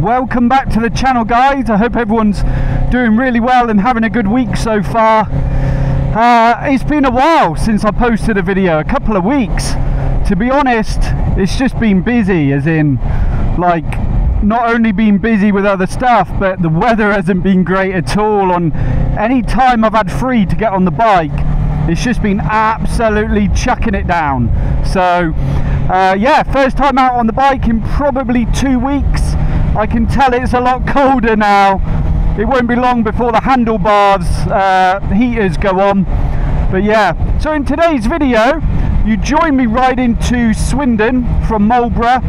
Welcome back to the channel, guys. I hope everyone's doing really well and having a good week so far. It's been a while since I posted a video, a couple of weeks. To be honest, it's just been busy, as in like not only been busy with other stuff, but the weather hasn't been great at all. On any time I've had free to get on the bike, it's just been absolutely chucking it down. So yeah, first time out on the bike in probably 2 weeks. I can tell it's a lot colder now. It won't be long before the handlebars heaters go on. But yeah, so in today's video, you join me riding to Swindon from Marlborough,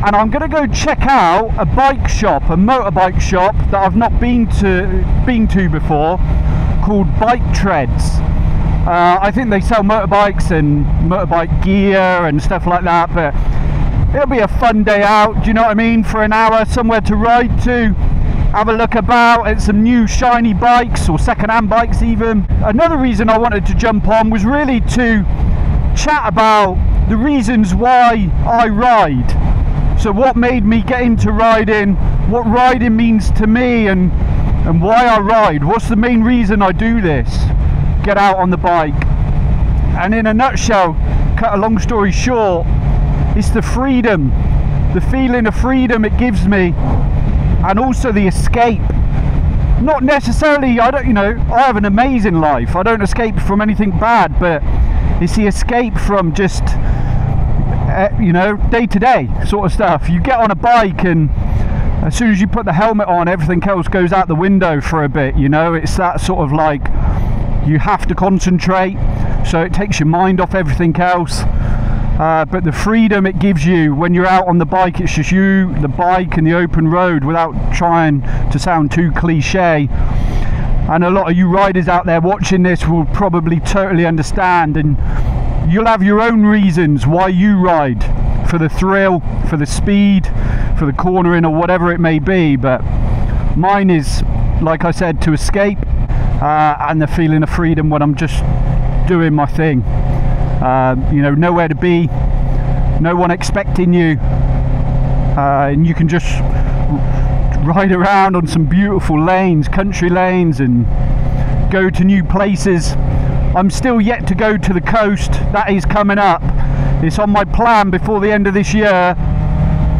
and I'm going to go check out a bike shop, a motorbike shop that I've not been to before, called Bike Treads. I think they sell motorbikes and motorbike gear and stuff like that, but it'll be a fun day out, do you know what I mean, for an hour, somewhere to ride to, have a look about at some new shiny bikes or second-hand bikes even. Another reason I wanted to jump on was really to chat about the reasons why I ride. So what made me get into riding, what riding means to me, and why I ride. What's the main reason I do this? Get out on the bike. And in a nutshell, cut a long story short, it's the freedom, the feeling of freedom it gives me, and also the escape. Not necessarily, I have an amazing life, I don't escape from anything bad, but it's the escape from just day to day sort of stuff. You get on a bike and as soon as you put the helmet on, everything else goes out the window for a bit, it's that sort of like, you have to concentrate, so it takes your mind off everything else. But the freedom it gives you when you're out on the bike, it's just you, the bike and the open road, without trying to sound too cliche. And a lot of you riders out there watching this will probably totally understand, and you'll have your own reasons why you ride, for the thrill, for the speed, for the cornering, or whatever it may be. But mine is, like I said, to escape, and the feeling of freedom when I'm just doing my thing. Nowhere to be, no one expecting you, and you can just ride around on some beautiful lanes, country lanes, and go to new places. I'm still yet to go to the coast. That is coming up. It's on my plan before the end of this year,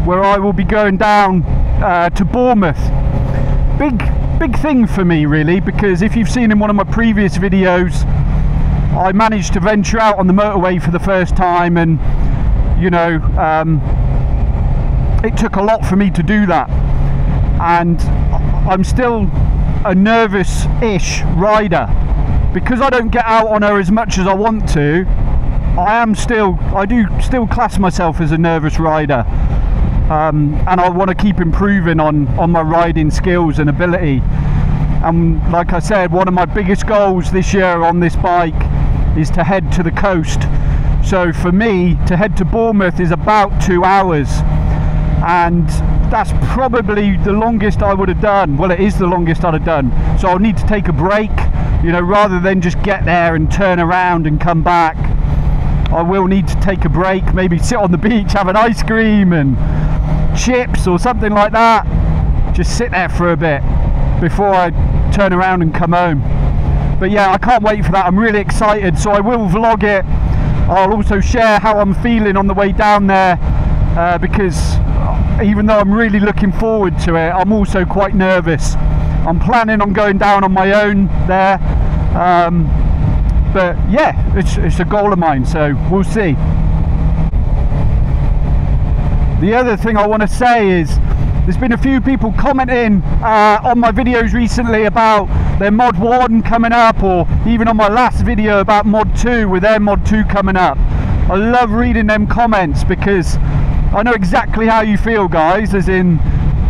where I will be going down to Bournemouth. Big thing for me, really, because if you've seen in one of my previous videos, I managed to venture out on the motorway for the first time, and it took a lot for me to do that, and I'm still a nervous-ish rider because I don't get out on her as much as I want to. I do still class myself as a nervous rider, and I want to keep improving on my riding skills and ability. And like I said, one of my biggest goals this year on this bike is to head to the coast. So for me to head to Bournemouth is about 2 hours, and that's probably the longest I would have done. Well, it is the longest I'd have done, so I'll need to take a break, rather than just get there and turn around and come back. I will need to take a break, maybe sit on the beach, have an ice cream and chips or something like that, just sit there for a bit before I turn around and come home. But yeah, I can't wait for that. I'm really excited, so I will vlog it. I'll also share how I'm feeling on the way down there, because even though I'm really looking forward to it, I'm also quite nervous. I'm planning on going down on my own there, but yeah, it's a goal of mine, so we'll see. The other thing I want to say is, there's been a few people commenting on my videos recently about their Mod 1 coming up, or even on my last video about Mod 2 with their Mod 2 coming up. I love reading them comments because I know exactly how you feel, guys, as in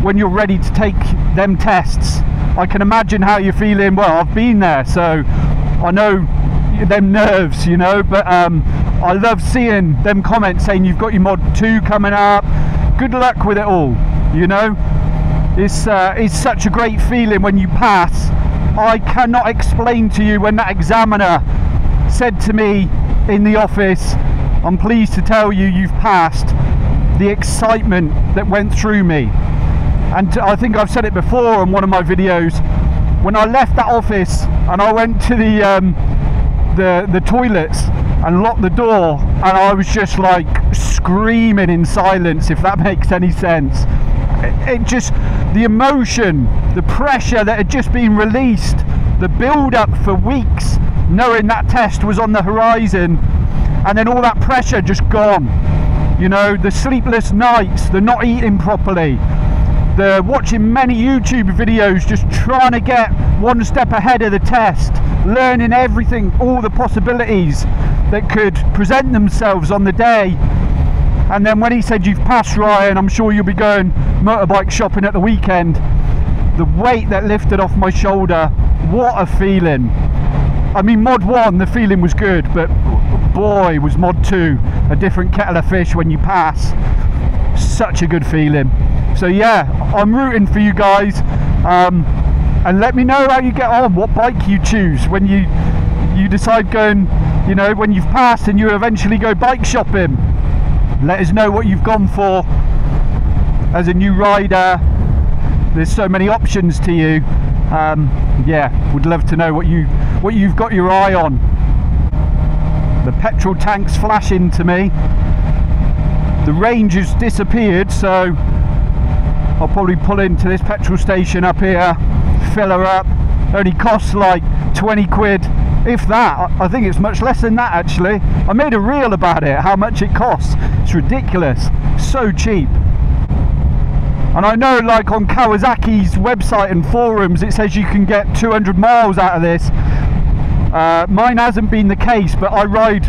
when you're ready to take them tests. I can imagine how you're feeling. Well, I've been there, so I know them nerves, but I love seeing them comments saying you've got your Mod 2 coming up, good luck with it all. It's such a great feeling when you pass. I cannot explain to you when that examiner said to me in the office, "I'm pleased to tell you you've passed," the excitement that went through me. And I think I've said it before on one of my videos, when I left that office and I went to the toilets and locked the door, and I was just like screaming in silence, if that makes any sense. It just, the emotion, the pressure that had just been released, the build up for weeks, knowing that test was on the horizon, and then all that pressure just gone. You know, the sleepless nights, the not eating properly, the watching many YouTube videos, just trying to get one step ahead of the test, learning everything, all the possibilities that could present themselves on the day. And then when he said, "You've passed, Ryan, I'm sure you'll be going motorbike shopping at the weekend," the weight that lifted off my shoulder, what a feeling. I mean, mod 1 the feeling was good, but boy was mod 2 a different kettle of fish when you pass. Such a good feeling. So yeah, I'm rooting for you guys, and let me know how you get on, what bike you choose when you decide going, you know, when you've passed and you eventually go bike shopping. Let us know what you've gone for as a new rider. There's so many options to you. Yeah, would love to know what you've got your eye on. The petrol tank's flashing to me. The range has disappeared, so I'll probably pull into this petrol station up here, fill her up. Only costs like 20 quid, if that. I think it's much less than that actually. I made a reel about it, how much it costs. It's ridiculous, so cheap. And I know, like on Kawasaki's website and forums, it says you can get 200 miles out of this. Mine hasn't been the case, but I ride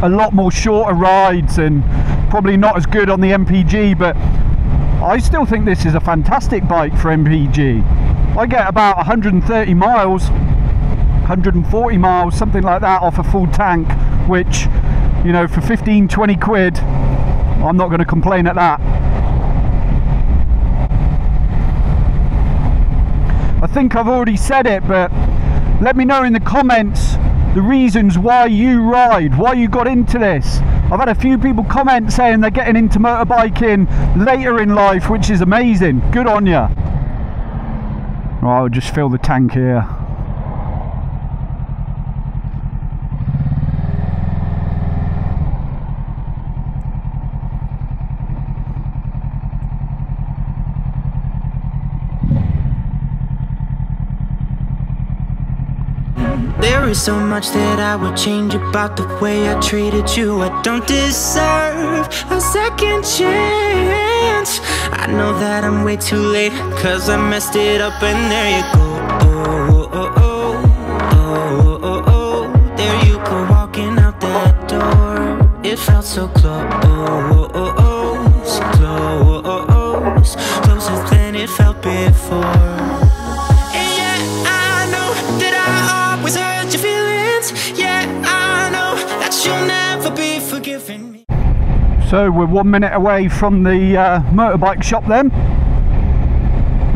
a lot more shorter rides and probably not as good on the MPG, but I still think this is a fantastic bike for MPG. I get about 130 miles, 140 miles, something like that off a full tank, which, you know, for 15-20 quid, I'm not going to complain at that. I think I've already said it, but let me know in the comments the reasons why you ride, why you got into this. I've had a few people comment saying they're getting into motorbiking later in life, which is amazing. Good on ya. Right, I'll just fill the tank here. There is so much that I would change about the way I treated you. I don't deserve a second chance. I know that I'm way too late, cause I messed it up and there you go. Oh, oh, oh, oh, oh, oh. There you go, walking out that door. It felt so close, oh, oh, oh, so close, closer than it felt before. So we're 1 minute away from the motorbike shop then.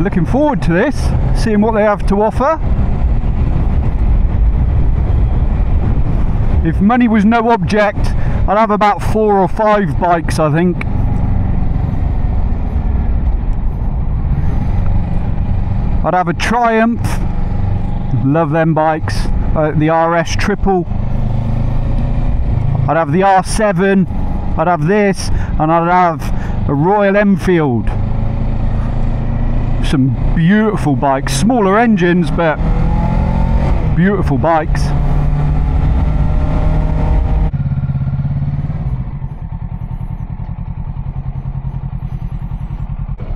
Looking forward to this, seeing what they have to offer. If money was no object, I'd have about 4 or 5 bikes, I think. I'd have a Triumph, love them bikes, the RS Triple. I'd have the R7, I'd have this, and I'd have a Royal Enfield. Some beautiful bikes, smaller engines, but beautiful bikes.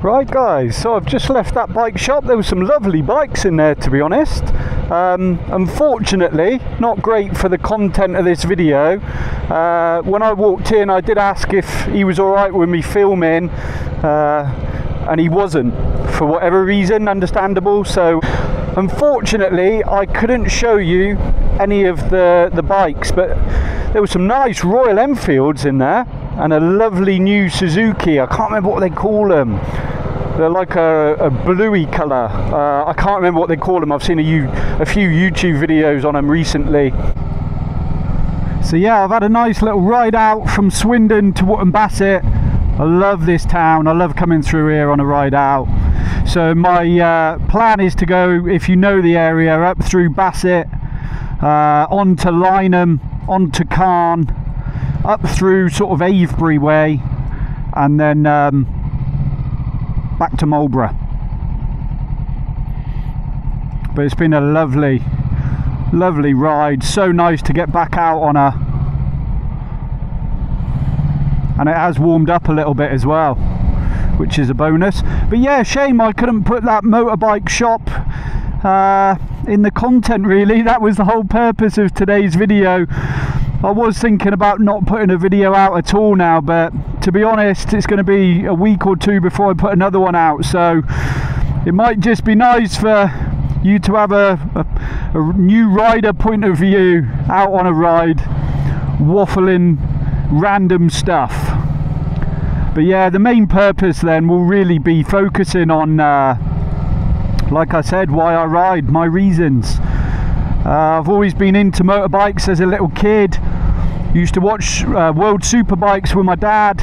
Right guys, so I've just left that bike shop. There were some lovely bikes in there, to be honest. Unfortunately, not great for the content of this video. When I walked in, I did ask if he was alright with me filming, and he wasn't, for whatever reason, understandable. So unfortunately, I couldn't show you any of the bikes, but there were some nice Royal Enfields in there, and a lovely new Suzuki. I can't remember what they call them. They're like a bluey colour. I can't remember what they call them. I've seen a few YouTube videos on them recently. So yeah, I've had a nice little ride out from Swindon to Wootton Bassett. I love this town. I love coming through here on a ride out. So my plan is to go, if you know the area, up through Bassett, onto Lynham, onto Carn, up through sort of Avebury way, and then back to Marlborough. But it's been a lovely ride. So nice to get back out on her, and it has warmed up a little bit as well, which is a bonus. But yeah, shame I couldn't put that motorbike shop in the content really. That was the whole purpose of today's video. I was thinking about not putting a video out at all now, but to be honest, it's going to be a week or two before I put another one out, so it might just be nice for you to have a new rider point of view out on a ride, waffling random stuff. But yeah, the main purpose then will really be focusing on, like I said, why I ride, my reasons. I've always been into motorbikes as a little kid. Used to watch World Superbikes with my dad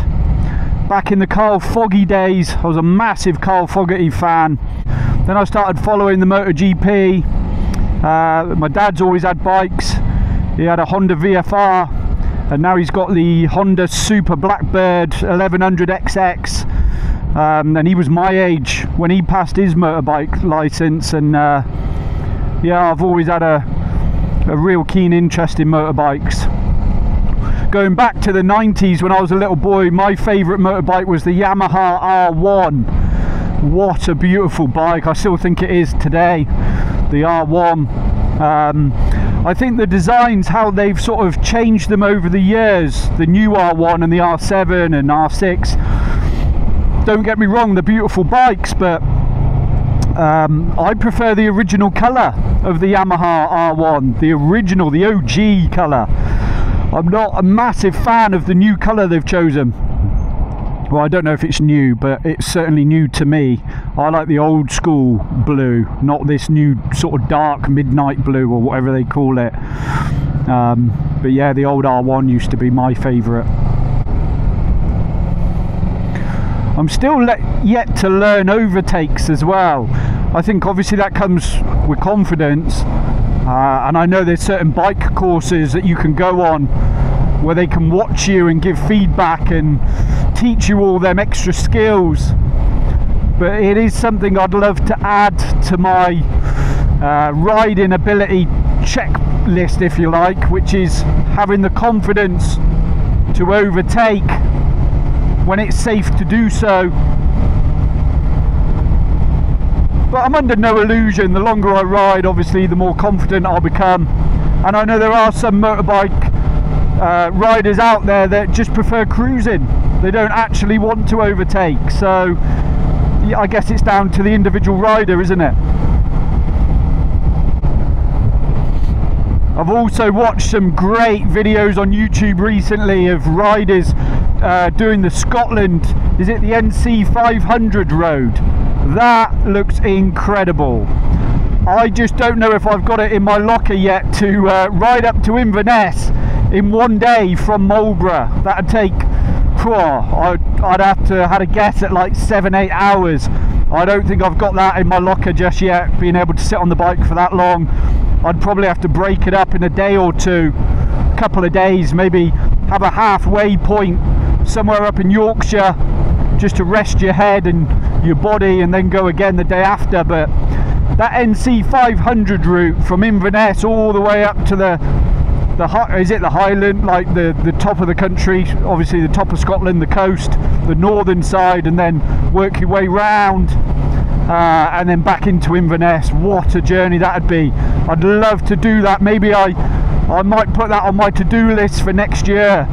back in the Carl Foggy days. I was a massive Carl Fogarty fan. Then I started following the MotoGP. My dad's always had bikes. He had a Honda VFR, and now he's got the Honda Super Blackbird 1100 XX. And he was my age when he passed his motorbike license, and yeah, I've always had a real keen interest in motorbikes. Going back to the 90s when I was a little boy, my favourite motorbike was the Yamaha R1. What a beautiful bike. I still think it is today, the R1. I think the designs, how they've sort of changed them over the years, the new R1 and the R7 and R6, don't get me wrong, they're beautiful bikes, but I prefer the original colour of the Yamaha R1, the original, the OG colour. I'm not a massive fan of the new colour they've chosen. Well, I don't know if it's new, but it's certainly new to me. I like the old school blue, not this new sort of dark midnight blue or whatever they call it. But yeah, the old R1 used to be my favourite. I'm still yet to learn overtakes as well. I think obviously that comes with confidence, and I know there's certain bike courses that you can go on where they can watch you and give feedback and teach you all them extra skills. But it is something I'd love to add to my riding ability checklist, if you like, which is having the confidence to overtake when it's safe to do so. But I'm under no illusion, the longer I ride, obviously, the more confident I'll become. And I know there are some motorbike riders out there that just prefer cruising. They don't actually want to overtake. So yeah, I guess it's down to the individual rider, isn't it? I've also watched some great videos on YouTube recently of riders doing the Scotland, is it the NC 500 road? That looks incredible. I just don't know if I've got it in my locker yet to ride up to Inverness in one day from Marlborough. That'd take, I'd have to have a guess at like 7-8 hours. I don't think I've got that in my locker just yet, being able to sit on the bike for that long. I'd probably have to break it up in a day or two, a couple of days, maybe have a halfway point somewhere up in Yorkshire just to rest your head and your body, and then go again the day after. But that NC 500 route from Inverness all the way up to the Highland, like the top of the country, obviously the top of Scotland, the coast, the northern side, and then work your way round and then back into Inverness. What a journey that'd be. I'd love to do that. Maybe I might put that on my to-do list for next year.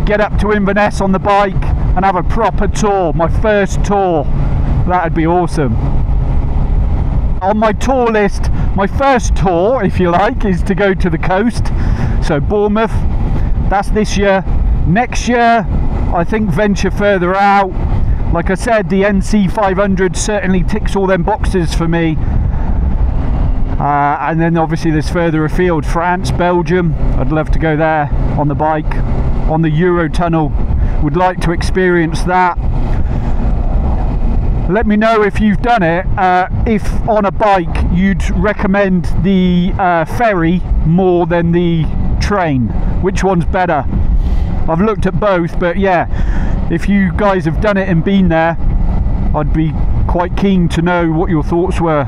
Get up to Inverness on the bike and have a proper tour, my first tour. That'd be awesome. On my tour list, my first tour, if you like, is to go to the coast. So Bournemouth, that's this year. Next year, I think venture further out. Like I said, the NC 500 certainly ticks all them boxes for me. And then obviously there's further afield, France, Belgium. I'd love to go there on the bike, on the Eurotunnel. would like to experience that, let me know if you've done it. If on a bike you'd recommend the ferry more than the train. Which one's better? I've looked at both, but yeah, if you guys have done it and been there, I'd be quite keen to know what your thoughts were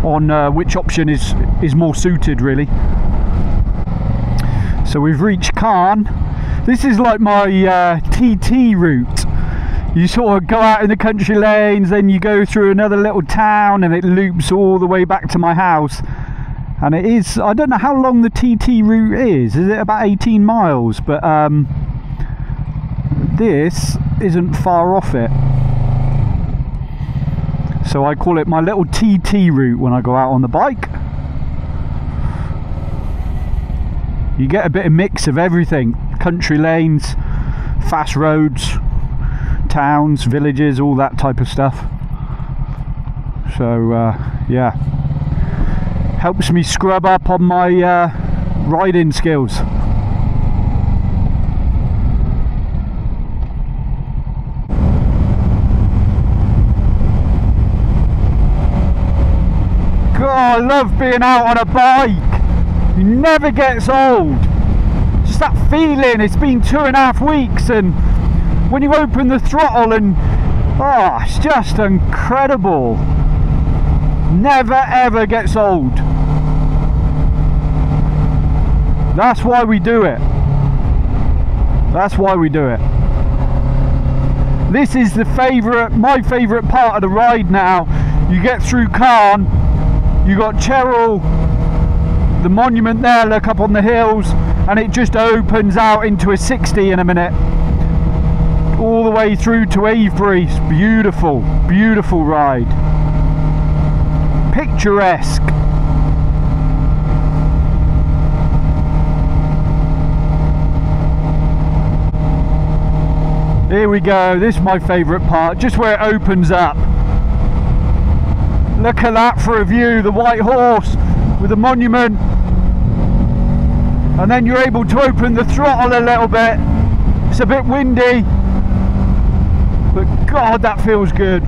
on which option is more suited, really. So we've reached Caen. This is like my TT route. You sort of go out in the country lanes, then you go through another little town, and it loops all the way back to my house. And it is, I don't know how long the TT route is it about 18 miles? But this isn't far off it. So I call it my little TT route when I go out on the bike. You get a bit of mix of everything. Country lanes, fast roads, towns, villages, all that type of stuff. So yeah, helps me scrub up on my riding skills. God, I love being out on a bike. It never gets old. Just that feeling. It's been 2.5 weeks, and when you open the throttle, and oh, it's just incredible. Never ever gets old. That's why we do it. That's why we do it. This is my favourite part of the ride now. You get through Caen, you got Cheryl, the monument there, look up on the hills, and it just opens out into a 60 in a minute. All the way through to Avebury. It's beautiful, beautiful ride. Picturesque. Here we go, this is my favourite part, just where it opens up. Look at that for a view, the white horse with the monument. And then you're able to open the throttle a little bit. It's a bit windy, but God, that feels good.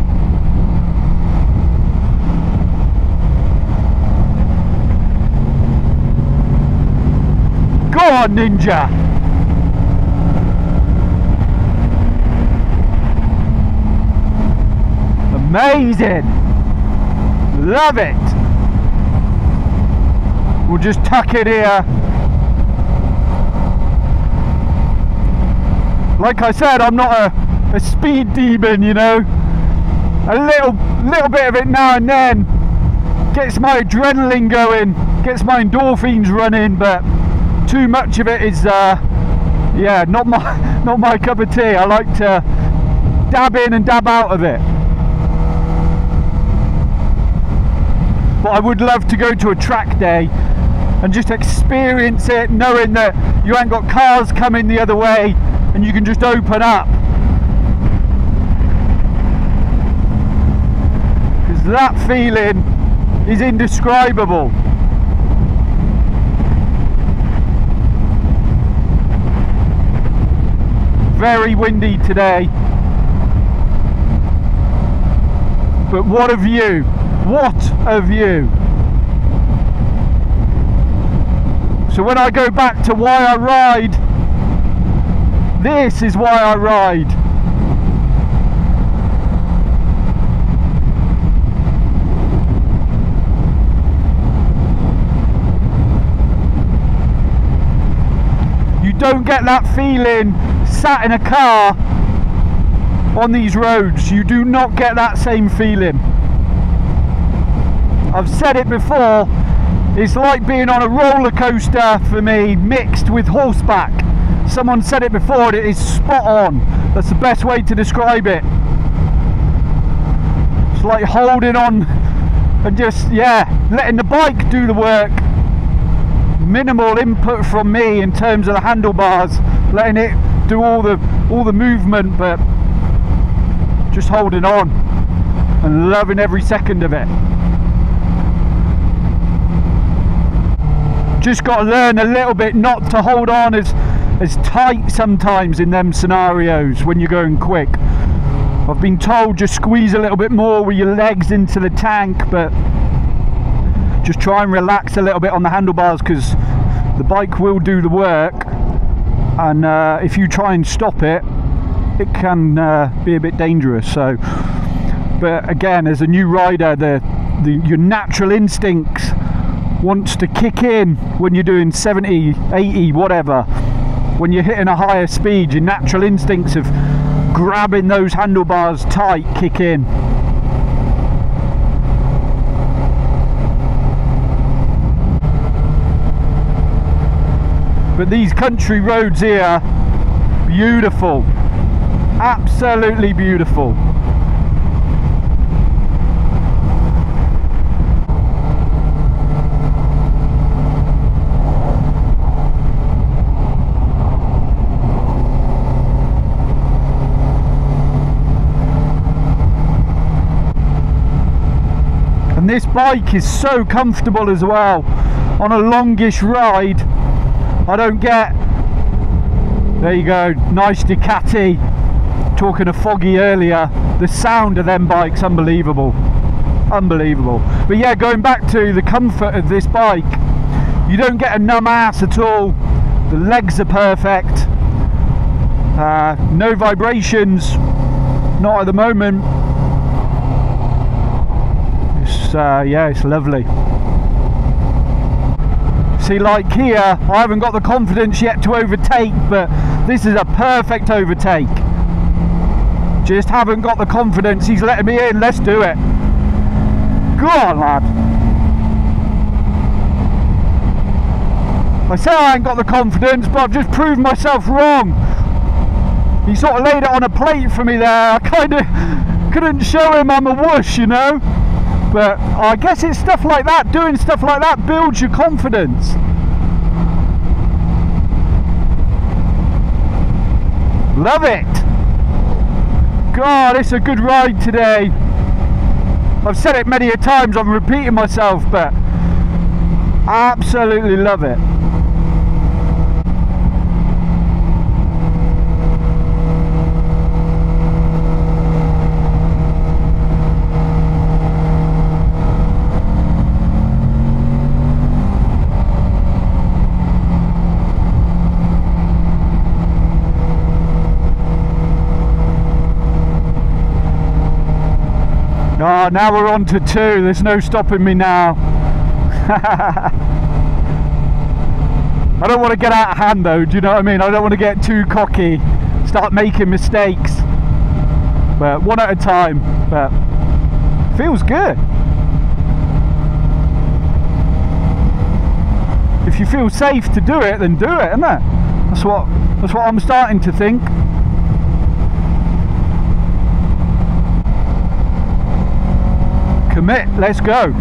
Go on, Ninja. Amazing. Love it. We'll just tuck it here. Like I said, I'm not a speed demon, you know. A little bit of it now and then gets my adrenaline going, gets my endorphins running, but too much of it is yeah, not my cup of tea. I like to dab in and dab out of it. But I would love to go to a track day and just experience it, knowing that you ain't got cars coming the other way and you can just open up. Because that feeling is indescribable. Very windy today. But what a view. What a view. So when I go back to why I ride, this is why I ride. You don't get that feeling sat in a car on these roads. You do not get that same feeling. I've said it before, it's like being on a roller coaster for me, mixed with horseback. Someone said it before, and it is spot on. That's the best way to describe it. It's like holding on and just, yeah, letting the bike do the work. Minimal input from me in terms of the handlebars, letting it do all the movement, but just holding on and loving every second of it. Just got to learn a little bit not to hold on as It's tight sometimes in them scenarios when you're going quick. I've been told just squeeze a little bit more with your legs into the tank, but just try and relax a little bit on the handlebars, because the bike will do the work, and if you try and stop it, it can be a bit dangerous. So, but again, as a new rider, your natural instincts wants to kick in when you're doing 70, 80, whatever. When you're hitting a higher speed, your natural instincts of grabbing those handlebars tight kick in. But these country roads here, beautiful, absolutely beautiful. And this bike is so comfortable as well. On a longish ride, I don't get, there you go, nice Ducati. Talking of Foggy earlier, the sound of them bikes, unbelievable, unbelievable. But yeah, going back to the comfort of this bike, you don't get a numb ass at all. The legs are perfect, no vibrations, not at the moment. It's yeah, it's lovely. See, like here, I haven't got the confidence yet to overtake, but this is a perfect overtake. Just haven't got the confidence. He's letting me in. Let's do it. Go on, lad. I say I ain't got the confidence, but I've just proved myself wrong. He sort of laid it on a plate for me there. I kind of couldn't show him I'm a whoosh, you know. But I guess it's stuff like that. Doing stuff like that builds your confidence. Love it. God, it's a good ride today. I've said it many a times, I'm repeating myself, but absolutely love it. Oh, now we're on to 2, there's no stopping me now. I don't want to get out of hand though, do you know what I mean? I don't want to get too cocky, start making mistakes. But one at a time, but feels good. If you feel safe to do it, then do it, isn't it? That's what I'm starting to think. Commit, let's go.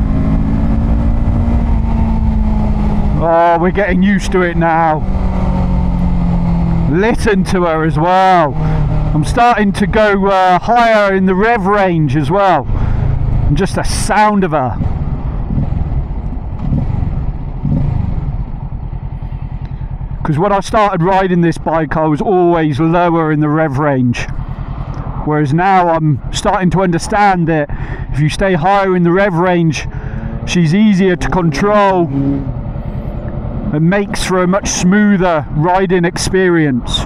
Oh, we're getting used to it now. Listen to her as well. I'm starting to go higher in the rev range as well. And just the sound of her. Because when I started riding this bike, I was always lower in the rev range. Whereas now I'm starting to understand that if you stay higher in the rev range, she's easier to control and makes for a much smoother riding experience.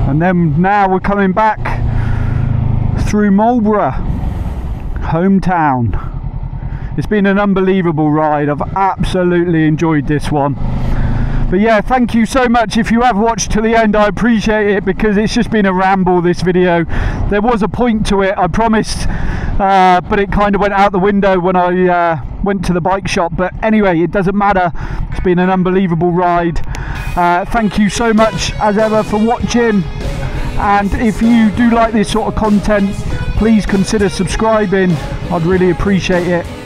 And then now we're coming back through Marlborough, hometown. It's been an unbelievable ride. I've absolutely enjoyed this one. But yeah, thank you so much. If you have watched to the end, I appreciate it, because it's just been a ramble, this video. There was a point to it, I promised, but it kind of went out the window when I went to the bike shop. But anyway, it doesn't matter. It's been an unbelievable ride. Thank you so much as ever for watching. And if you do like this sort of content, please consider subscribing. I'd really appreciate it.